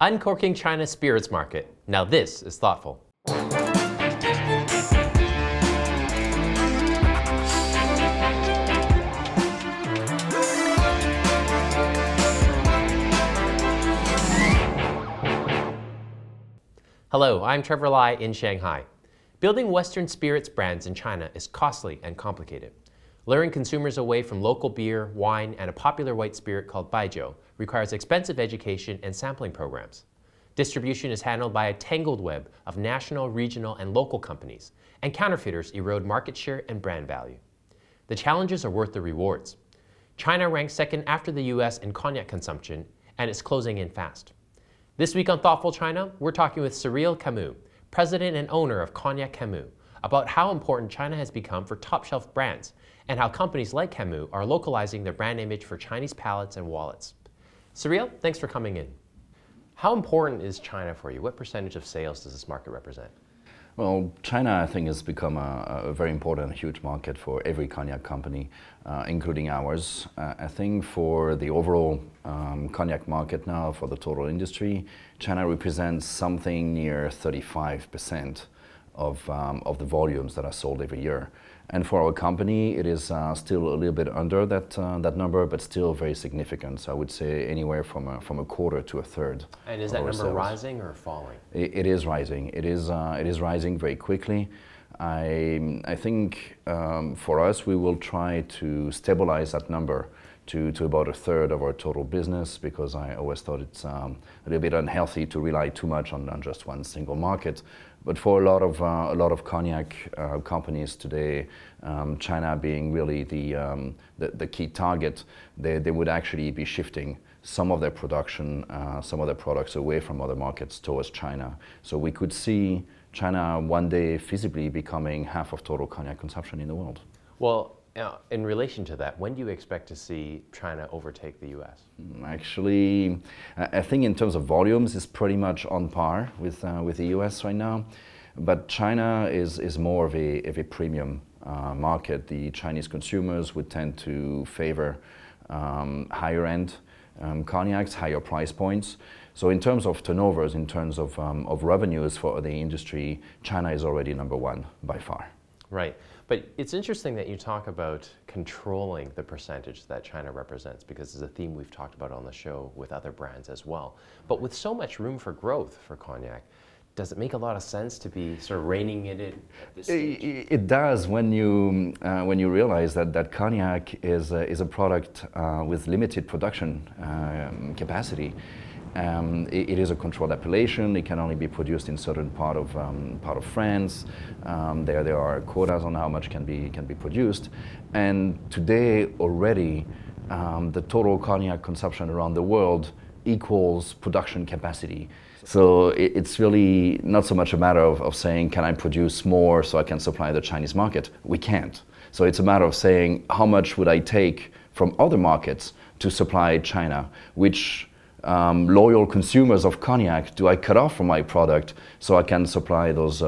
Uncorking China's spirits market. Now this is thoughtful. Hello, I'm Trevor Lai in Shanghai. Building Western spirits brands in China is costly and complicated. Luring consumers away from local beer, wine, and a popular white spirit called baijiu requires expensive education and sampling programs. Distribution is handled by a tangled web of national, regional, and local companies, and counterfeiters erode market share and brand value. The challenges are worth the rewards. China ranks second after the US in cognac consumption, and it's closing in fast. This week on Thoughtful China, we're talking with Cyril Camus, president and owner of Cognac Kemu, about how important China has become for top-shelf brands and how companies like Kemu are localizing their brand image for Chinese palates and wallets. Cyril, thanks for coming in. How important is China for you? What percentage of sales does this market represent? Well, China, I think, has become a very important, huge market for every cognac company, including ours. I think for the overall cognac market now, for the total industry, China represents something near 35% of the volumes that are sold every year. And for our company, it is still a little bit under that number, but still very significant. So I would say anywhere from a quarter to a third. And is that number rising or falling? It is rising. It is rising very quickly. I think for us, we will try to stabilize that number to about a third of our total business, because I always thought it's a little bit unhealthy to rely too much on just one single market. But for a lot of cognac companies today, China being really the key target, they would actually be shifting some of their production, some of their products away from other markets towards China. So we could see China one day feasibly becoming half of total cognac consumption in the world. Well, in relation to that, when do you expect to see China overtake the US? Actually, I think in terms of volumes, it's pretty much on par with the US right now. But China is more of a premium market. The Chinese consumers would tend to favor higher end cognacs, higher price points. So in terms of turnovers, in terms of revenues for the industry, China is already number one by far. Right. But it's interesting that you talk about controlling the percentage that China represents, because it's a theme we've talked about on the show with other brands as well. But with so much room for growth for cognac, does it make a lot of sense to be sort of reining it in at this stage? It does when you realize that cognac is a product with limited production capacity. It is a controlled appellation. It can only be produced in certain part of France. There are quotas on how much can be produced. And today already, the total cognac consumption around the world equals production capacity. So it's really not so much a matter of saying, can I produce more so I can supply the Chinese market? We can't. So it's a matter of saying, how much would I take from other markets to supply China? Which loyal consumers of cognac do I cut off from my product so I can supply those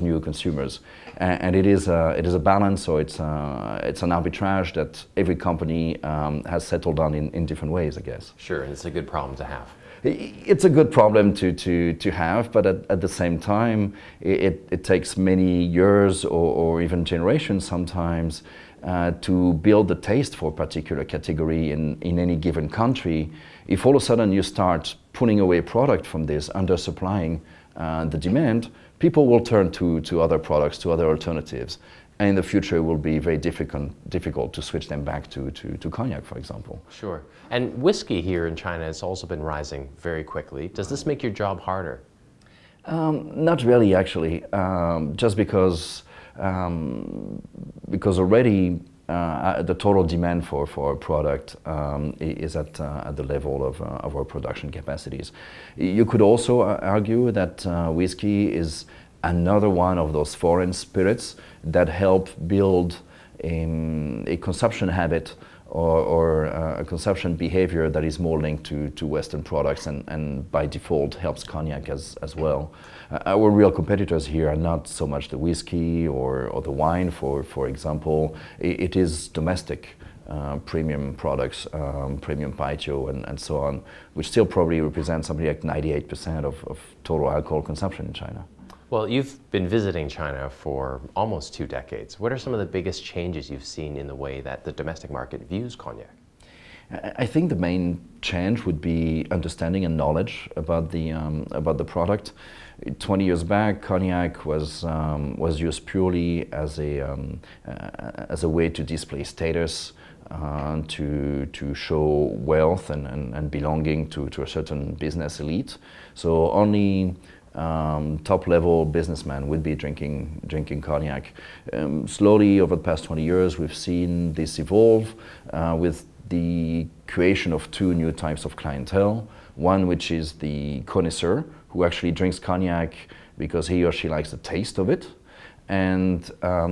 new consumers? And it is a balance, so it's an arbitrage that every company has settled on in different ways, I guess. Sure, and it's a good problem to have. It's a good problem to have, but at the same time, it takes many years or even generations sometimes to build the taste for a particular category in any given country. If all of a sudden you start pulling away product from this, undersupplying the demand, people will turn to other products, to other alternatives. And in the future, it will be very difficult to switch them back to cognac, for example. Sure. And whiskey here in China has also been rising very quickly. Does this make your job harder? Not really, actually. Just because already the total demand for our product is at the level of our production capacities. You could also argue that whiskey is another one of those foreign spirits that help build a consumption habit or a consumption behavior that is more linked to Western products and by default helps cognac as well. Our real competitors here are not so much the whiskey or the wine, for example. It is domestic premium products, premium baijiu and so on, which still probably represents something like 98% of total alcohol consumption in China. Well, you've been visiting China for almost 2 decades. What are some of the biggest changes you've seen in the way that the domestic market views cognac? I think the main change would be understanding and knowledge about the product. 20 years back, cognac was used purely as a way to display status, to show wealth and belonging to a certain business elite. So only top-level businessmen would be drinking cognac. Slowly, over the past 20 years, we've seen this evolve with the creation of 2 new types of clientele. One which is the connoisseur, who actually drinks cognac because he or she likes the taste of it. And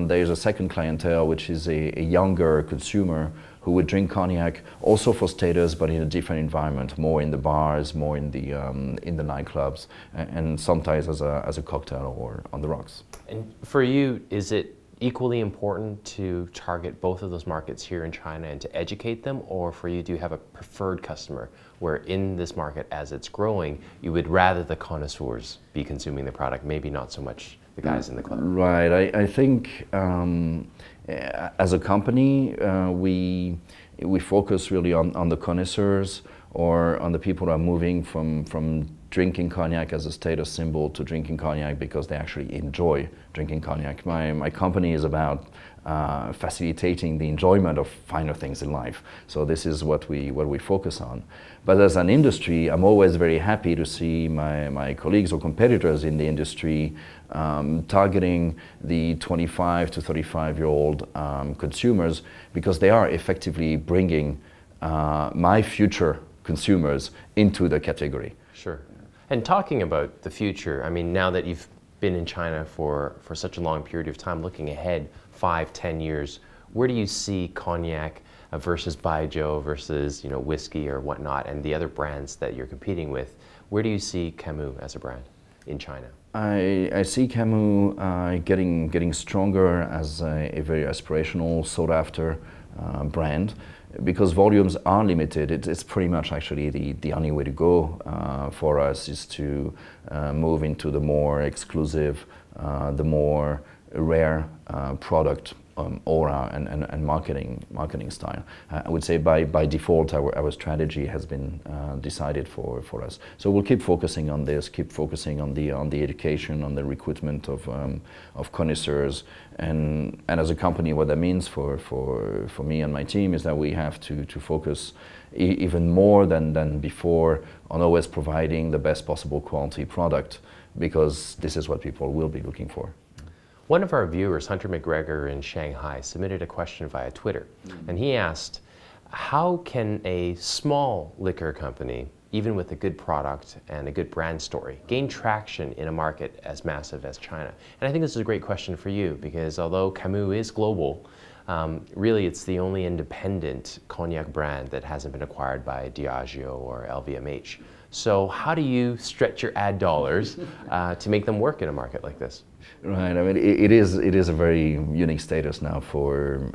there's a second clientele, which is a younger consumer who would drink cognac also for status, but in a different environment, more in the bars, more in the nightclubs, and sometimes as a cocktail or on the rocks. And for you, is it equally important to target both of those markets here in China and to educate them, or for you, do you have a preferred customer where in this market, as it's growing, you would rather the connoisseurs be consuming the product, maybe not so much the guys in the club? Right. I think as a company, we focus really on the connoisseurs, or on the people who are moving from drinking cognac as a status symbol to drinking cognac because they actually enjoy drinking cognac. My company is about facilitating the enjoyment of finer things in life. So this is what we focus on. But as an industry, I'm always very happy to see my colleagues or competitors in the industry targeting the 25 to 35-year-old consumers, because they are effectively bringing my future consumers into the category. Sure. And talking about the future, I mean, now that you've been in China for such a long period of time, looking ahead 5, 10 years, where do you see cognac versus baijiu versus whiskey or whatnot, and the other brands that you're competing with? Where do you see Kemu as a brand in China? I see Kemu getting stronger as a very aspirational, sought-after brand. Because volumes are limited, it's pretty much actually the only way to go for us is to move into the more exclusive, the more rare product aura and marketing style. I would say by default our strategy has been decided for us. So we'll keep focusing on this, keep focusing on the education, on the recruitment of connoisseurs, and as a company, what that means for me and my team is that we have to focus even more than before on always providing the best possible quality product, because this is what people will be looking for. One of our viewers, Hunter McGregor in Shanghai, submitted a question via Twitter, and he asked, how can a small liquor company, even with a good product and a good brand story, gain traction in a market as massive as China? And I think this is a great question for you, because although Kemu is global, really it's the only independent cognac brand that hasn't been acquired by Diageo or LVMH. So how do you stretch your ad dollars to make them work in a market like this? Right. I mean, it is a very unique status now for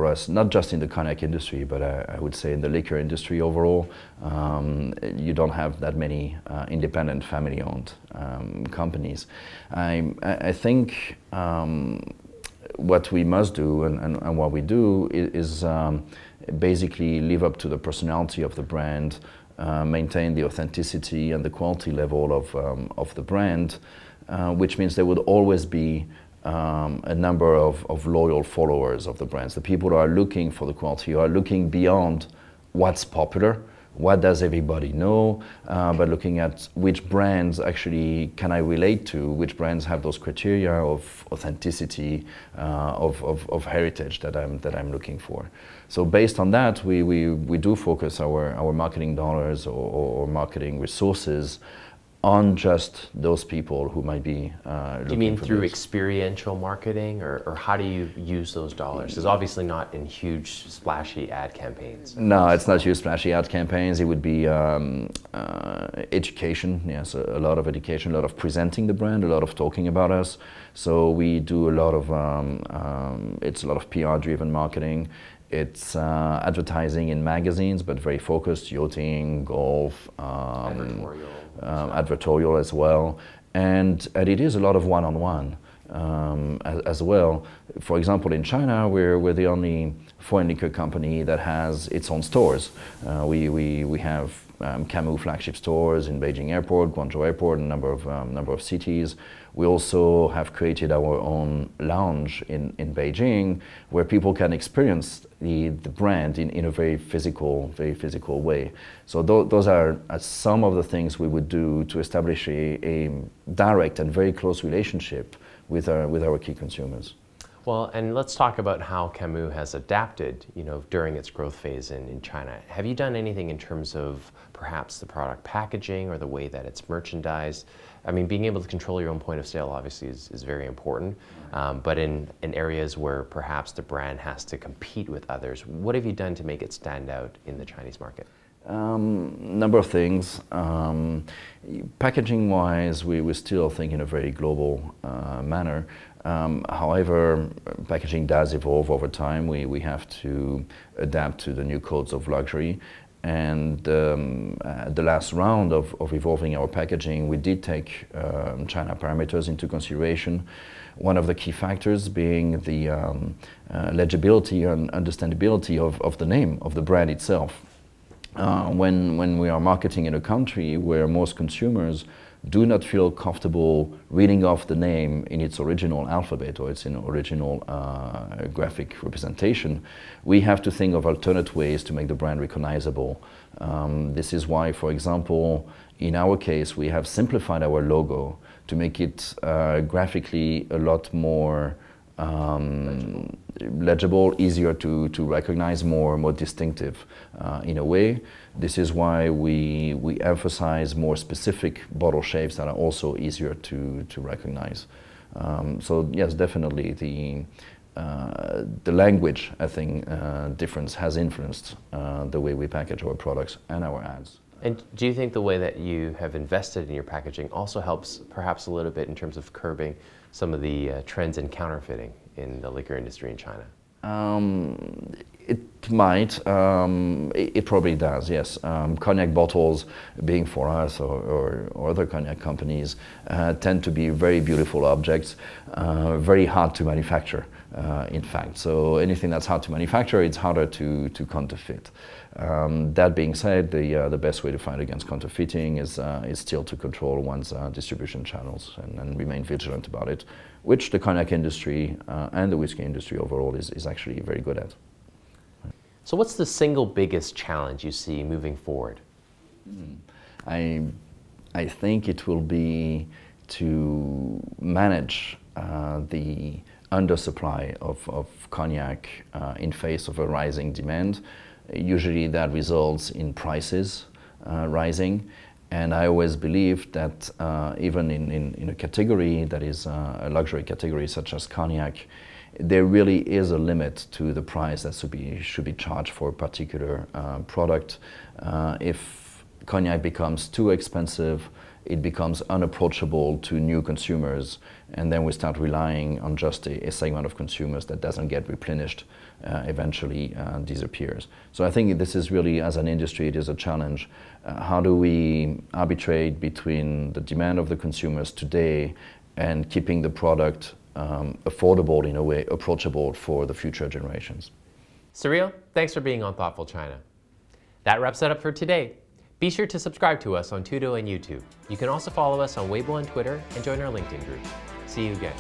us, not just in the cognac industry, but I would say in the liquor industry overall. You don't have that many independent, family-owned companies. I think what we must do and what we do is basically live up to the personality of the brand, maintain the authenticity and the quality level of the brand, which means there would always be a number of loyal followers of the brands. The people who are looking for the quality, who are looking beyond what's popular, what does everybody know, but looking at which brands actually can I relate to, which brands have those criteria of authenticity, of heritage that I'm looking for. So based on that, we do focus our marketing dollars or marketing resources on just those people who might be looking. Do you mean for through this. experiential marketing, or how do you use those dollars? It's obviously not in huge, splashy ad campaigns. No, it's not huge, splashy ad campaigns. It would be education, yes, a lot of education, a lot of presenting the brand, a lot of talking about us. So we do a lot of, it's a lot of PR-driven marketing. It's advertising in magazines, but very focused, yachting, golf, advertorial as well. And it is a lot of one-on-one as well. For example, in China, we're the only foreign liquor company that has its own stores. We have Kemu flagship stores in Beijing Airport, Guangzhou Airport, a number of cities. We also have created our own lounge in Beijing, where people can experience the brand in a very physical way. So those are some of the things we would do to establish a direct and very close relationship with our key consumers. Well, and let's talk about how Kemu has adapted, during its growth phase in China. Have you done anything in terms of perhaps the product packaging or the way that it's merchandised? I mean, being able to control your own point of sale obviously is very important, but in areas where perhaps the brand has to compete with others, what have you done to make it stand out in the Chinese market? Number of things. Packaging-wise, we still think in a very global manner. However, packaging does evolve over time. We have to adapt to the new codes of luxury. And the last round of evolving our packaging, we did take China parameters into consideration. One of the key factors being the legibility and understandability of the name of the brand itself. When we are marketing in a country where most consumers do not feel comfortable reading off the name in its original alphabet or its original graphic representation, we have to think of alternate ways to make the brand recognizable. This is why, for example, in our case, we have simplified our logo to make it graphically a lot more legible, easier to recognize, more distinctive in a way. This is why we emphasize more specific bottle shapes that are also easier to recognize. So yes, definitely the language, I think, difference has influenced the way we package our products and our ads. And do you think the way that you have invested in your packaging also helps perhaps a little bit in terms of curbing some of the trends in counterfeiting in the liquor industry in China? It might. It probably does, yes. Cognac bottles, being for us or other cognac companies, tend to be very beautiful objects, very hard to manufacture, in fact. So anything that's hard to manufacture, it's harder to counterfeit. That being said, the best way to fight against counterfeiting is still to control one's distribution channels and remain vigilant about it, which the cognac industry and the whiskey industry overall is actually very good at. So what's the single biggest challenge you see moving forward? I think it will be to manage the undersupply of cognac in face of a rising demand. Usually that results in prices rising, and I always believe that even in a category that is a luxury category such as cognac, there really is a limit to the price that should be charged for a particular product. If cognac becomes too expensive, it becomes unapproachable to new consumers, and then we start relying on just a segment of consumers that doesn't get replenished, eventually disappears. So I think this is really, as an industry, it is a challenge. How do we arbitrate between the demand of the consumers today and keeping the product affordable, in a way, approachable for the future generations? Cyril, thanks for being on Thoughtful China. That wraps it up for today. Be sure to subscribe to us on Tudo and YouTube. You can also follow us on Weibo and Twitter and join our LinkedIn group. See you again.